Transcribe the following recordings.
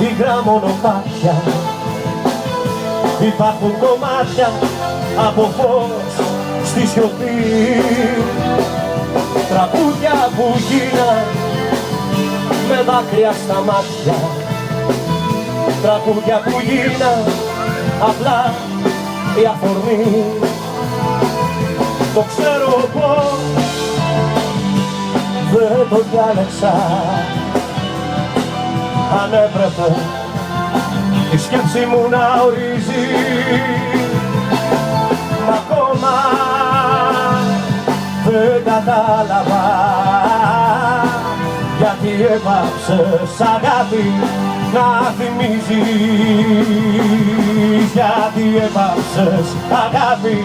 υγρά μονοπάτια. Υπάρχουν κομμάτια από φως στη σιωπή, τραγούδια που γίναν με δάκρυα στα μάτια, τραγούδια που γίναν απλά η αφορμή. Το ξέρω πως δεν το διάλεξα, αν έπρεπε η σκέψη μου να ορίζει, μ' ακόμα δεν κατάλαβα γιατί έπαψες αγάπη να θυμίζεις, γιατί έπαψες αγάπη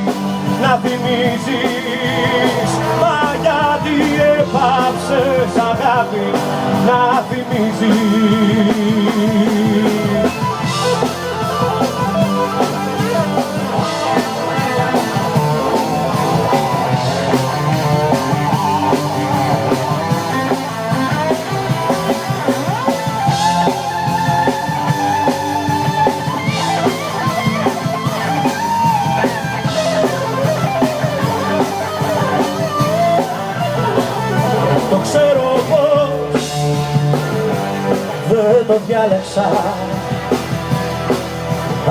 να θυμίζεις, μα γιατί έπαψες αγάπη να θυμίζεις. Το ξέρω πως δεν το διάλεξα,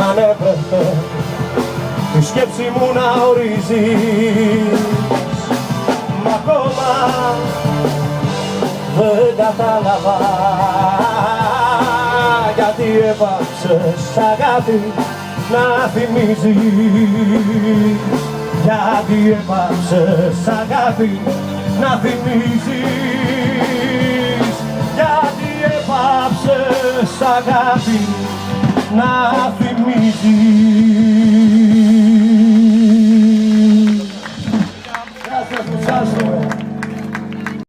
αν έπρεπε η σκέψη μου να ορίζει, μ' ακόμα δεν κατάλαβα γιατί έπαψες αγάπη να θυμίζεις, γιατί έπαψες αγάπη να θυμίζεις, γιατί έπαψες αγάπη να θυμίζεις.